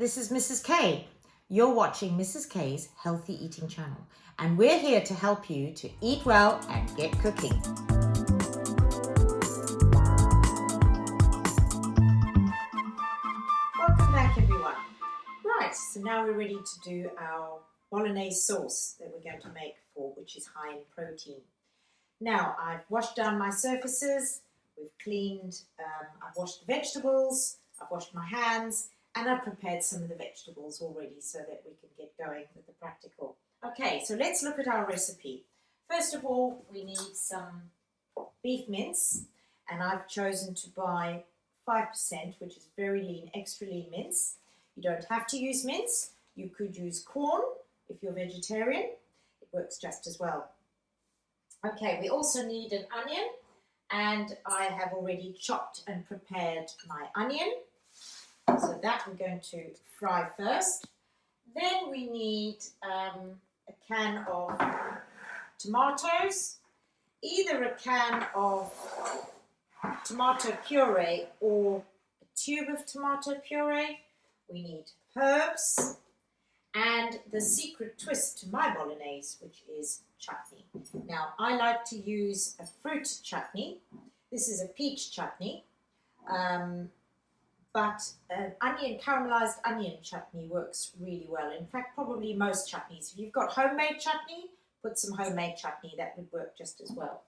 this is Mrs. K. You're watching Mrs. K's Healthy Eating channel, and we're here to help you to eat well and get cooking. Welcome back, everyone. Right, so now we're ready to do our Bolognese sauce that we're going to make which is high in protein. Now, I've washed down my surfaces, we've cleaned, I've washed the vegetables, I've washed my hands, and I've prepared some of the vegetables already so that we can get going with the practical. Okay, so let's look at our recipe. First of all, we need some beef mince, and I've chosen to buy 5%, which is very lean, extra lean mince. You don't have to use mince. You could use corn if you're vegetarian. It works just as well. Okay, we also need an onion, and I have already chopped and prepared my onion. So that we're going to fry first. Then we need a can of tomatoes, either a can of tomato puree or a tube of tomato puree. We need herbs and the secret twist to my bolognese, which is chutney. Now, I like to use a fruit chutney. This is a peach chutney. But caramelized onion chutney works really well. In fact, probably most chutneys. If you've got homemade chutney, put some homemade chutney. That would work just as well.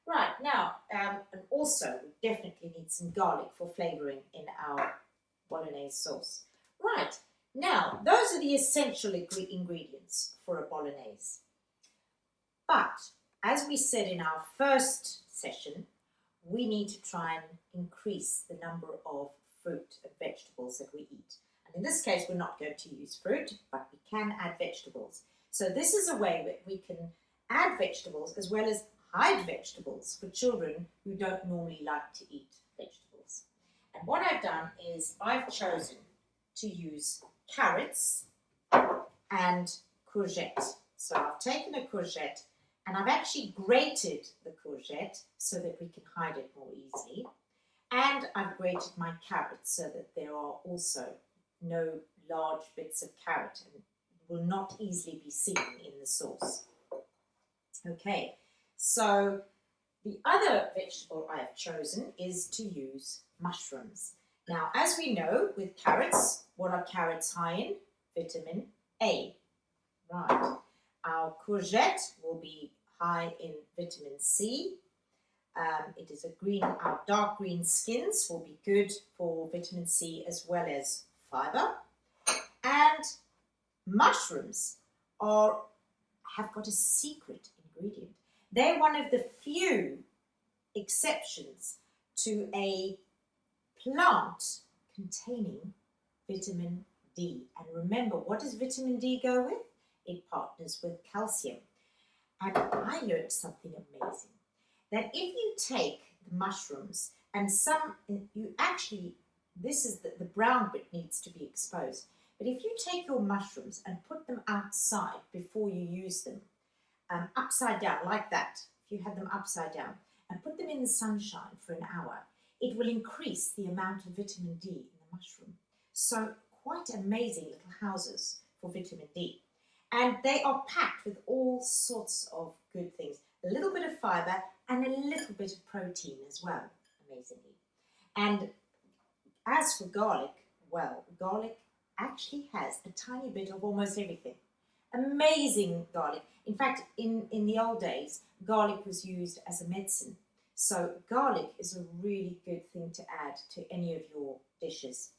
Right, now, and also we definitely need some garlic for flavouring in our bolognese sauce. Right, now, those are the essential ingredients for a bolognese. But, as we said in our first session, we need to try and increase the number of fruit and vegetables that we eat. And in this case, we're not going to use fruit, but we can add vegetables. So this is a way that we can add vegetables as well as hide vegetables for children who don't normally like to eat vegetables. And what I've done is I've chosen to use carrots and courgette. So I've taken a courgette and I've actually grated the courgette so that we can hide it more easily. And I've grated my carrots so that there are also no large bits of carrot and will not easily be seen in the sauce. Okay, so the other vegetable I have chosen is to use mushrooms. Now, as we know with carrots, what are carrots high in? Vitamin A. Right. Our courgette will be high in vitamin C. It is a green, our dark green skins will be good for vitamin C as well as fibre. And mushrooms have got a secret ingredient. They're one of the few exceptions to a plant containing vitamin D. And remember, what does vitamin D go with? It partners with calcium. And I learned something amazing. That if you take the mushrooms and this is the brown bit needs to be exposed, but if you take your mushrooms and put them outside before you use them, upside down like that, if you had them upside down, and put them in the sunshine for an hour, it will increase the amount of vitamin D in the mushroom. So quite amazing little houses for vitamin D. And they are packed with all sorts of good things. A little bit of fibre and a little bit of protein as well, amazingly. And as for garlic, well, garlic actually has a tiny bit of almost everything. Amazing garlic. In fact, in the old days, garlic was used as a medicine. So garlic is a really good thing to add to any of your dishes.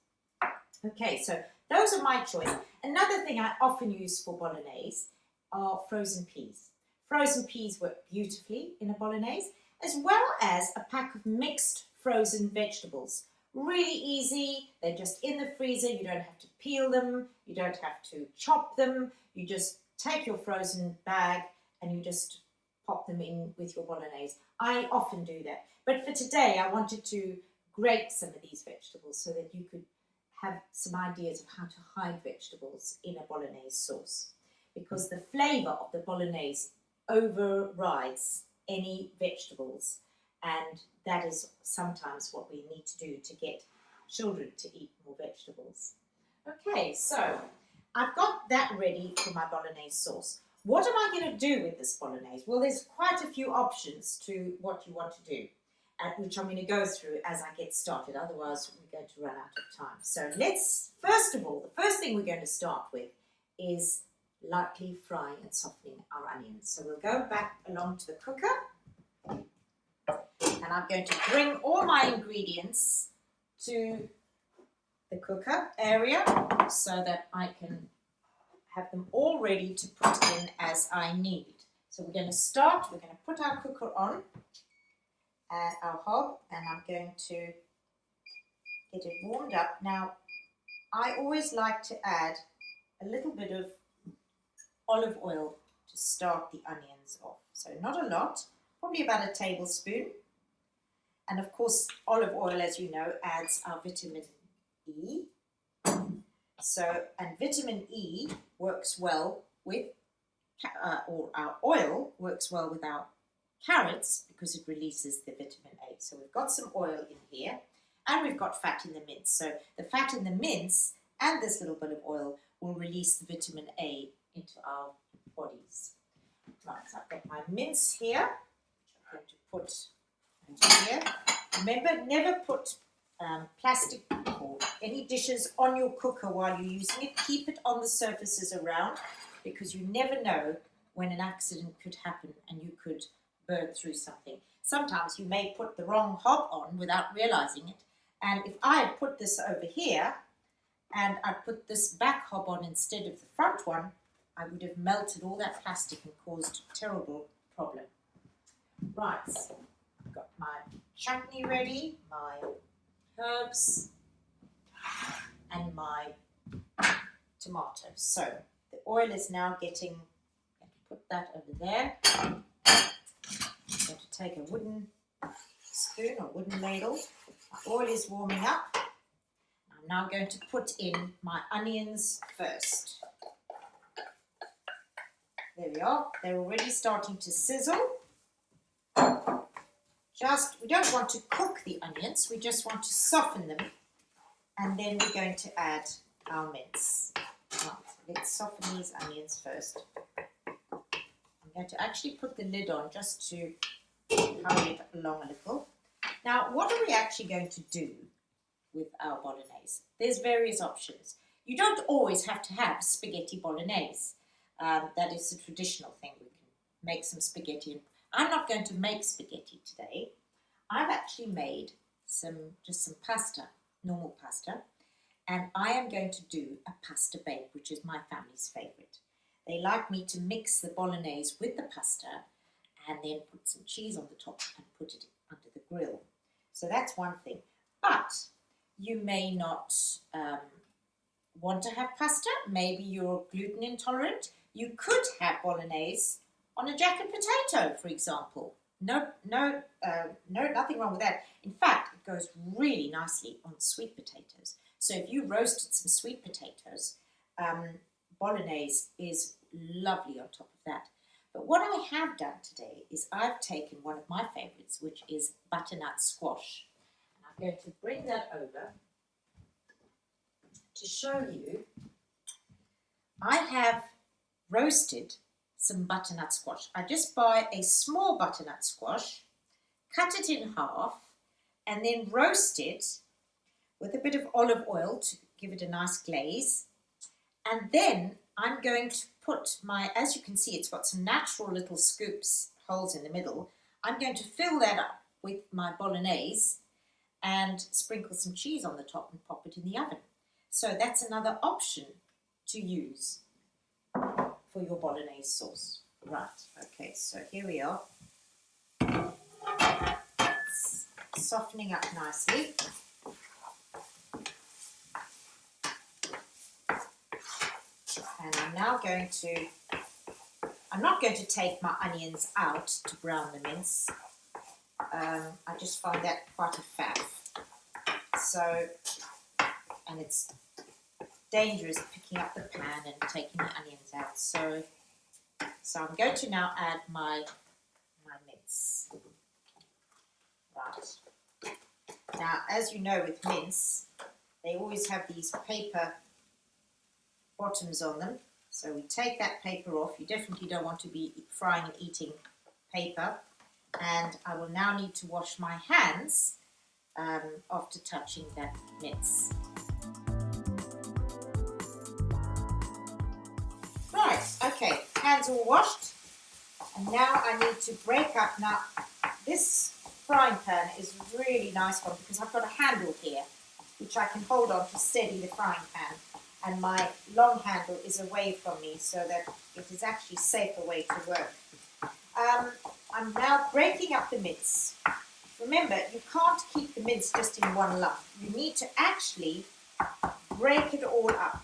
Okay, so those are my choice. Another thing I often use for bolognese are frozen peas. Frozen peas work beautifully in a bolognese, as well as a pack of mixed frozen vegetables. Really easy, they're just in the freezer, you don't have to peel them, you don't have to chop them, you just take your frozen bag and you just pop them in with your bolognese. I often do that, but for today I wanted to grate some of these vegetables so that you could have some ideas of how to hide vegetables in a bolognese sauce, because the flavour of the bolognese overrides any vegetables, and that is sometimes what we need to do to get children to eat more vegetables. Okay, so I've got that ready for my bolognese sauce. What am I going to do with this bolognese? Well, there's quite a few options to what you want to do, which I'm going to go through as I get started. Otherwise, we're going to run out of time. So let's, first of all, the first thing we're going to start with is lightly frying and softening our onions. So we'll go back along to the cooker, and I'm going to bring all my ingredients to the cooker area so that I can have them all ready to put in as I need. So we're going to put our cooker on, our hob, and I'm going to get it warmed up. Now, I always like to add a little bit of olive oil to start the onions off. So not a lot, probably about a tablespoon. And of course, olive oil, as you know, adds our vitamin E. And vitamin E works well with, or our oil works well with our carrots because it releases the vitamin A. So we've got some oil in here, and we've got fat in the mince. So the fat in the mince and this little bit of oil will release the vitamin A into our bodies. Right, so I've got my mince here, which I'm going to put into here. Remember, never put plastic or any dishes on your cooker while you're using it. Keep it on the surfaces around, because you never know when an accident could happen and you could burn through something. Sometimes you may put the wrong hob on without realizing it. And if I had put this over here and I put this back hob on instead of the front one, I would have melted all that plastic and caused a terrible problem. Right, so I've got my chutney ready, my herbs, and my tomatoes. So the oil is now getting, I'm going to put that over there. I'm going to take a wooden spoon or wooden ladle. My oil is warming up. I'm now going to put in my onions first. There we are. They're already starting to sizzle. We don't want to cook the onions, we just want to soften them, and then we're going to add our mince. Right, so let's soften these onions first. I'm going to actually put the lid on just to hurry it along a little. Now, what are we actually going to do with our bolognese? There's various options. You don't always have to have spaghetti bolognese. That is the traditional thing. We can make some spaghetti. I'm not going to make spaghetti today. I've actually made just some pasta, normal pasta, and I am going to do a pasta bake, which is my family's favourite. They like me to mix the bolognese with the pasta and then put some cheese on the top and put it under the grill. So that's one thing. But you may not want to have pasta. Maybe you're gluten intolerant. You could have bolognese on a jacket potato, for example. No, nothing wrong with that. In fact, it goes really nicely on sweet potatoes. So if you roasted some sweet potatoes, bolognese is lovely on top of that. But what I have done today is I've taken one of my favourites, which is butternut squash. And I'm going to bring that over to show you. I have roasted some butternut squash. I just buy a small butternut squash, cut it in half, and then roast it with a bit of olive oil to give it a nice glaze. And then I'm going to put as you can see, it's got some natural little scoops, holes in the middle. I'm going to fill that up with my bolognese and sprinkle some cheese on the top and pop it in the oven. So that's another option to use for your bolognese sauce. Right, okay, so here we are. It's softening up nicely. And I'm not going to take my onions out to brown the mince. I just find that quite a faff. So, and it's dangerous picking up the pan and taking the onions out. So I'm going to now add my mince. Right. Now, as you know, with mince, they always have these paper bottoms on them. So we take that paper off. You definitely don't want to be frying and eating paper. And I will now need to wash my hands after touching that mince. Right, okay, hands all washed. And now I need to break up. Now, this frying pan is a really nice one because I've got a handle here which I can hold on to steady the frying pan. And my long handle is away from me so that it is actually a safer way to work. I'm now breaking up the mince. Remember, you can't keep the mince just in one lump. You need to actually break it all up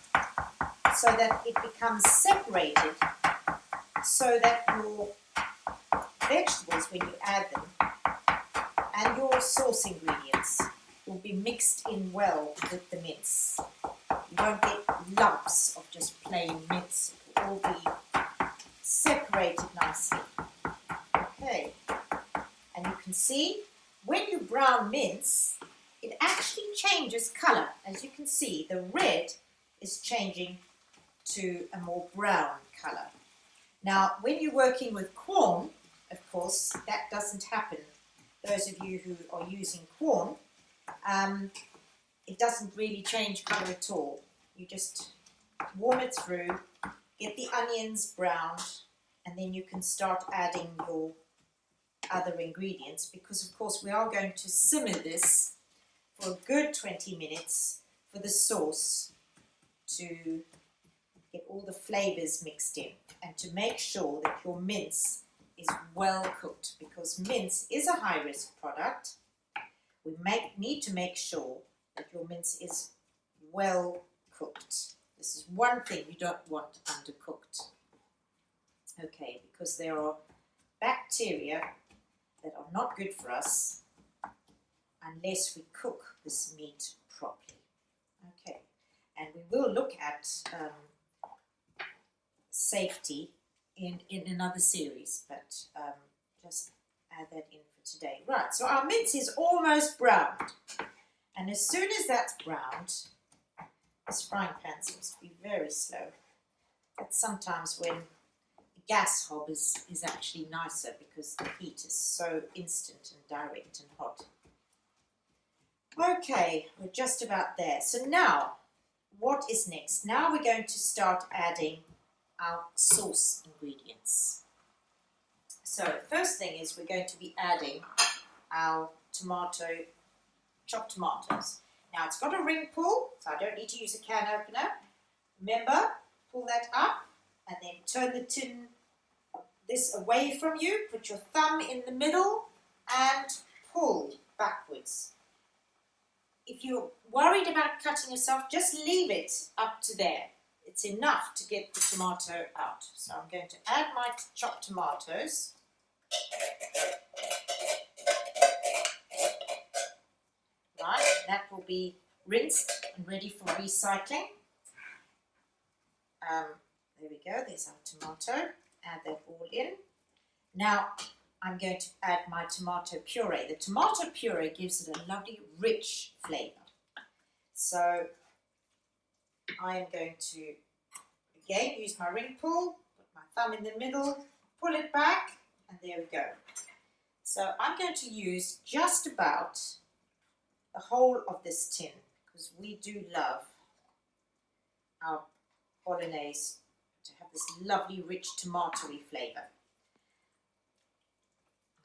so that it becomes separated, so that your vegetables, when you add them, and your sauce ingredients will be mixed in well with the mince. You won't get lumps of just plain mince. It will all be separated nicely. Okay, and you can see when you brown mince, it actually changes colour. As you can see, the red is changing to a more brown colour. Now, when you're working with corn, of course, that doesn't happen. Those of you who are using corn, it doesn't really change colour at all. You just warm it through, get the onions browned, and then you can start adding your other ingredients, because of course we are going to simmer this for a good 20 minutes for the sauce to get all the flavours mixed in, and to make sure that your mince is well cooked, because mince is a high risk product. We need to make sure that your mince is well cooked. This is one thing you don't want undercooked. Okay, because there are bacteria that are not good for us unless we cook this meat properly. Okay, and we will look at safety in another series, but just add that in for today. Right, so our mince is almost browned, and as soon as that's browned, this frying pan seems to be very slow. That's sometimes when the gas hob is actually nicer, because the heat is so instant and direct and hot. Okay, we're just about there. So now, what is next? Now we're going to start adding our sauce ingredients. So first thing is we're going to be adding our chopped tomatoes. Now it's got a ring pull, so I don't need to use a can opener. Remember, pull that up and then turn the tin this away from you, put your thumb in the middle and pull backwards. If you're worried about cutting yourself, just leave it up to there. It's enough to get the tomato out. So I'm going to add my chopped tomatoes. Right, that will be rinsed and ready for recycling. There we go, there's our tomato. Add that all in. Now I'm going to add my tomato puree. The tomato puree gives it a lovely rich flavour. So I am going to again use my ring pull, put my thumb in the middle, pull it back, and there we go. So I'm going to use just about the whole of this tin, because we do love our Bolognese to have this lovely rich tomatoey flavour.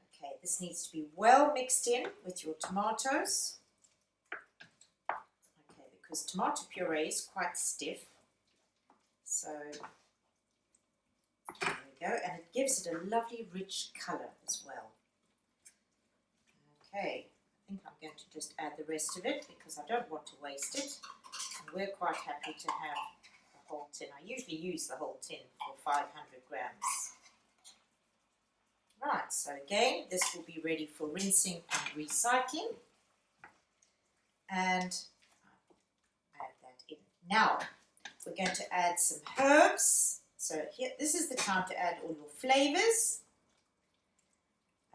Okay, this needs to be well mixed in with your tomatoes. Okay, because tomato puree is quite stiff. So there we go, and it gives it a lovely rich colour as well. Okay, I think I'm going to just add the rest of it because I don't want to waste it. And we're quite happy to have the whole tin. I usually use the whole tin for 500 grams. Right, so again, this will be ready for rinsing and recycling. And add that in. Now, we're going to add some herbs. So here, this is the time to add all your flavours.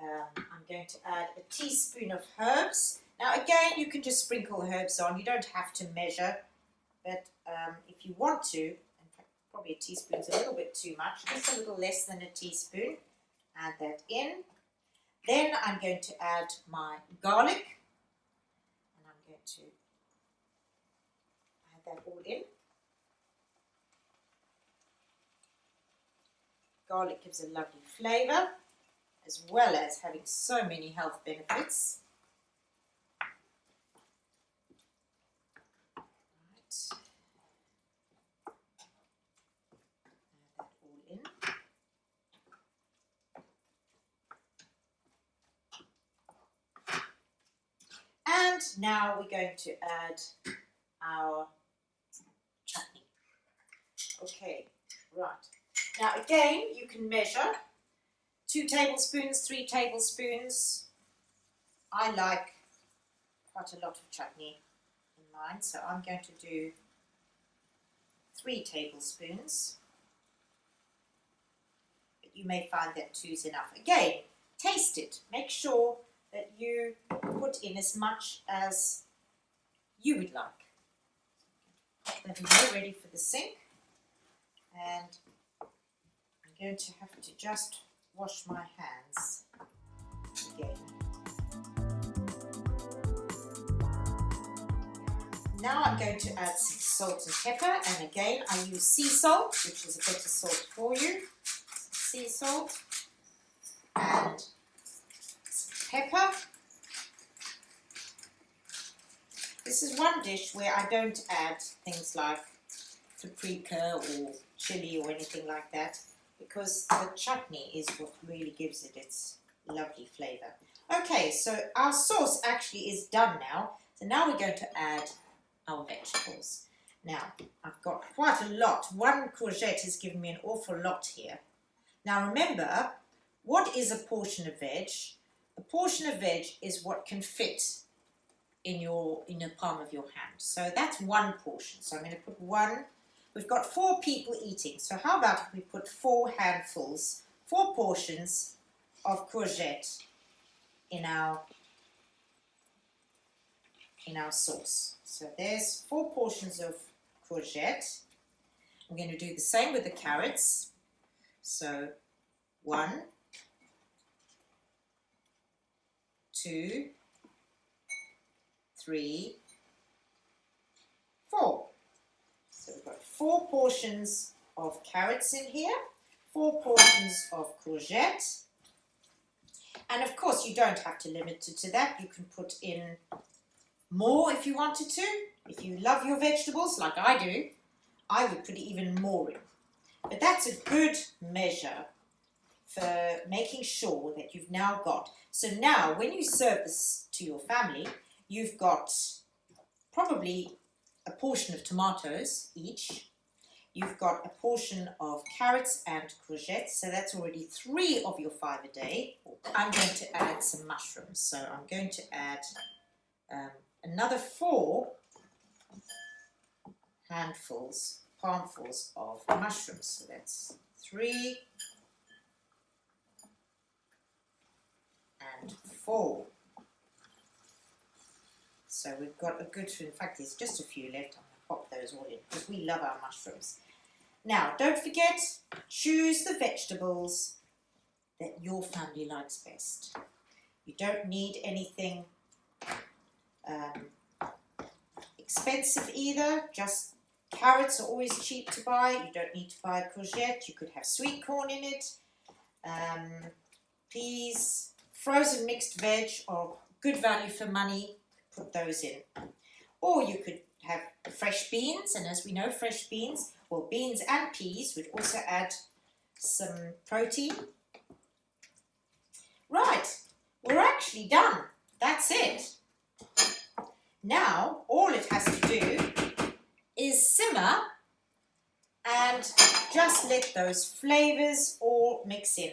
I'm going to add a teaspoon of herbs. Now again, you can just sprinkle herbs on. You don't have to measure, but if you want to, and Probably a teaspoon's a little bit too much, just a little less than a teaspoon. Add that in. Then I'm going to add my garlic, and I'm going to add that all in. Garlic gives a lovely flavour, as well as having so many health benefits. Right. Add that all in. And now we're going to add our chutney. Okay, right. Now again, you can measure 2 tablespoons, 3 tablespoons. I like quite a lot of chutney in mine, so I'm going to do 3 tablespoons. But you may find that 2 is enough. Again, taste it. Make sure that you put in as much as you would like. Put that in ready for the sink. And I'm going to have to just wash my hands again. Now I'm going to add some salt and pepper, and again I use sea salt, which is a better salt for you. Sea salt and some pepper. This is one dish where I don't add things like paprika or chili or anything like that, because the chutney is what really gives it its lovely flavour. Okay, so our sauce actually is done now. So now we're going to add our vegetables. Now, I've got quite a lot. 1 courgette has given me an awful lot here. Now remember, what is a portion of veg? A portion of veg is what can fit in the palm of your hand. So that's 1 portion. So I'm going to put 1. We've got 4 people eating. So how about if we put 4 handfuls, 4 portions of courgette in our sauce. So there's 4 portions of courgette. I'm going to do the same with the carrots. So 1, 2, 3, 4. So we've got 4 portions of carrots in here, 4 portions of courgette. And of course you don't have to limit it to that. You can put in more if you wanted to. If you love your vegetables like I do, I would put even more in. But that's a good measure for making sure that you've now got. So now when you serve this to your family, you've got probably a portion of tomatoes each. You've got a portion of carrots and courgettes, so that's already 3 of your 5 a day. I'm going to add some mushrooms, so I'm going to add another 4 palmfuls of mushrooms. So that's 3 and 4. So we've got a good, in fact there's just a few left. I'm going to pop those all in because we love our mushrooms. Now don't forget, choose the vegetables that your family likes best. You don't need anything expensive either. Just carrots are always cheap to buy. You don't need to buy courgette. You could have sweet corn in it. Peas, frozen mixed veg are good value for money. Put those in. Or you could have fresh beans, and as we know, fresh beans, well, beans and peas would also add some protein. Right, we're actually done. That's it. Now, all it has to do is simmer and just let those flavours all mix in.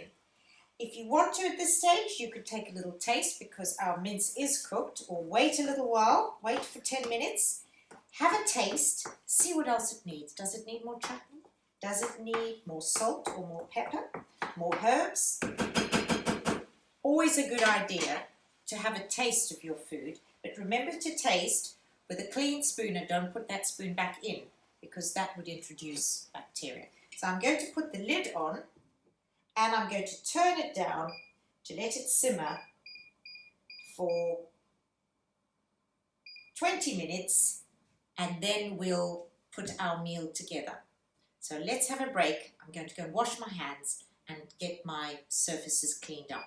If you want to at this stage, you could take a little taste because our mince is cooked, or wait a little while, wait for 10 minutes, have a taste, see what else it needs. Does it need more chutney? Does it need more salt or more pepper, more herbs? Always a good idea to have a taste of your food, but remember to taste with a clean spoon and don't put that spoon back in because that would introduce bacteria. So I'm going to put the lid on and I'm going to turn it down to let it simmer for 20 minutes and then we'll put our meal together. So let's have a break. I'm going to go and wash my hands and get my surfaces cleaned up.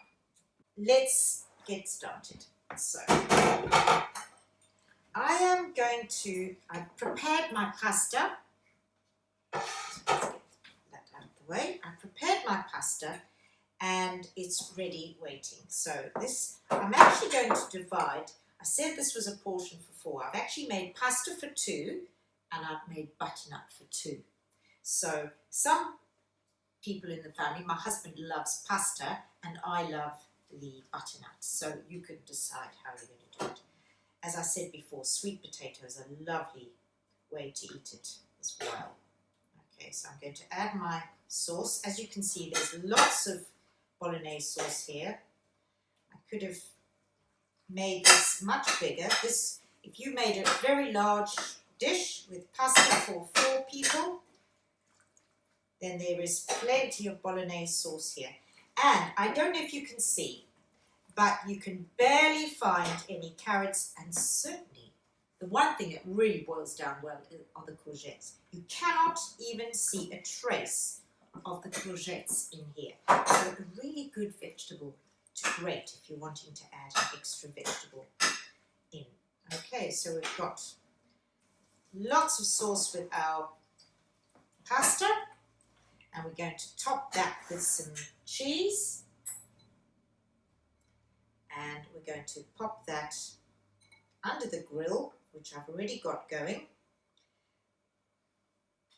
Let's get started. So I've prepared my pasta. Get that out of the way. I've prepared my pasta and it's ready waiting. So this, I'm actually going to divide. I said this was a portion for 4. I've actually made pasta for 2 and I've made butternut for 2. So some people in the family, my husband loves pasta and I love the butternut. So you can decide how you're going to do it. As I said before, sweet potato is a lovely way to eat it as well. Okay, so I'm going to add my sauce. As you can see, there's lots of Bolognese sauce here. I could have made this much bigger. This, if you made a very large dish with pasta for 4 people, then there is plenty of Bolognese sauce here. And I don't know if you can see, but you can barely find any carrots, and certainly the one thing that really boils down well are the courgettes. You cannot even see a trace of the courgettes in here. So a really good vegetable to grate if you're wanting to add an extra vegetable in. Okay, so we've got lots of sauce with our pasta, and we're going to top that with some cheese, and we're going to pop that under the grill, which I've already got going.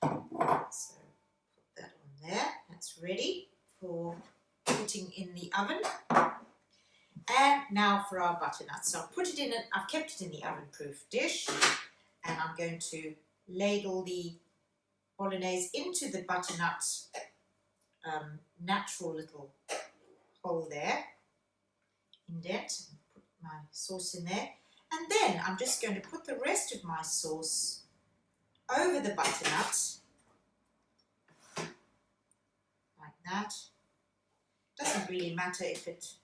So put that on there. That's ready for putting in the oven. And now for our butternut. So I've kept it in the oven-proof dish, and I'm going to ladle the Bolognese into the butternut natural little hole there, indent, and put my sauce in there. And then I'm just going to put the rest of my sauce over the butternut, like that. Doesn't really matter if it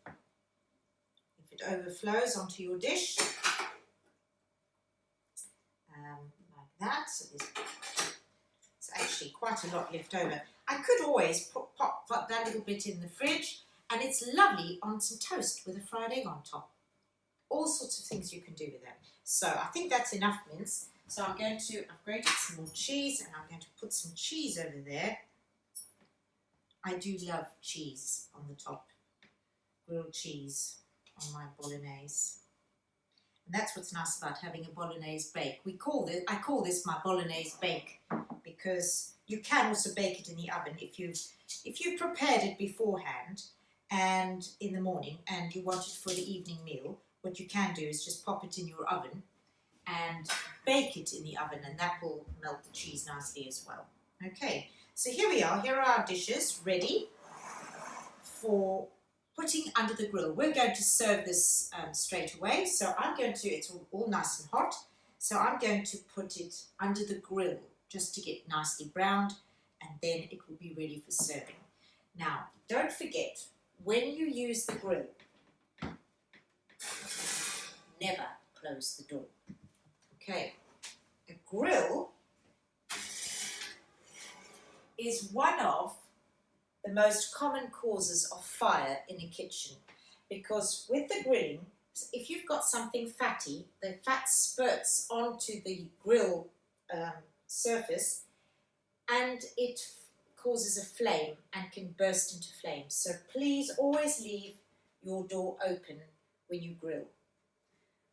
overflows onto your dish, like that. So there's actually quite a lot left over. I could always pop that little bit in the fridge, and it's lovely on some toast with a fried egg on top. All sorts of things you can do with that. So I think that's enough mince. So I've grated some more cheese, and I'm going to put some cheese over there. I do love cheese on the top, grilled cheese on my Bolognese. And that's what's nice about having a Bolognese bake. I call this my Bolognese bake, because you can also bake it in the oven if you've prepared it beforehand and in the morning and you want it for the evening meal. What you can do is just pop it in your oven and bake it in the oven, and that will melt the cheese nicely as well. Okay, so here we are. Here are our dishes ready for putting under the grill. We're going to serve this straight away. So it's all nice and hot. So I'm going to put it under the grill just to get nicely browned, and then it will be ready for serving. Now, don't forget, when you use the grill, never close the door. Okay, a grill is one of the most common causes of fire in a kitchen, because with the grilling, if you've got something fatty, the fat spurts onto the grill surface and it causes a flame and can burst into flames. So please always leave your door open when you grill.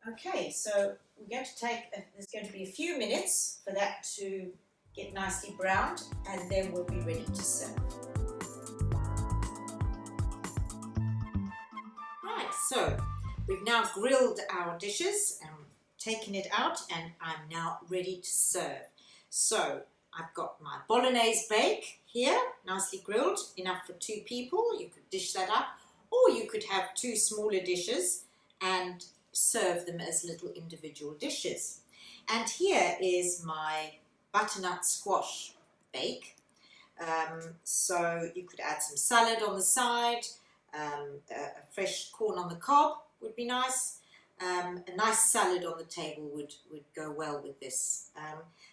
Okay, so we're going to there's going to be a few minutes for that to get nicely browned, and then we'll be ready to serve. Right, so we've now grilled our dishes and taken it out, and I'm now ready to serve. So I've got my Bolognese bake here, nicely grilled, enough for 2 people. You could dish that up, or you could have 2 smaller dishes and serve them as little individual dishes. And here is my butternut squash bake. So you could add some salad on the side, a fresh corn on the cob would be nice. A nice salad on the table would go well with this.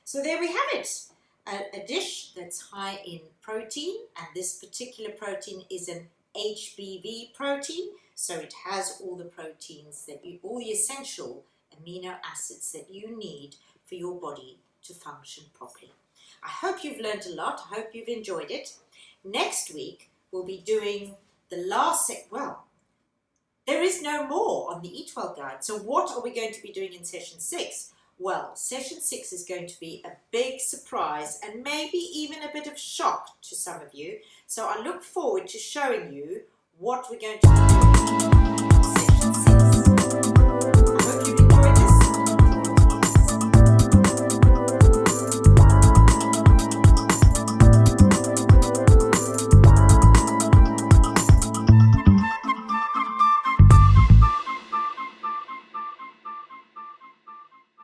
So there we have it, a dish that's high in protein, and this particular protein is an HBV protein, so it has all the proteins all the essential amino acids that you need for your body to function properly. I hope you've learned a lot. I hope you've enjoyed it. Next week, we'll be doing the last there is no more on the Eat Well Guide. So what are we going to be doing in session 6? Well, session 6 is going to be a big surprise and maybe even a bit of shock to some of you. So I look forward to showing you what we're going to be doing.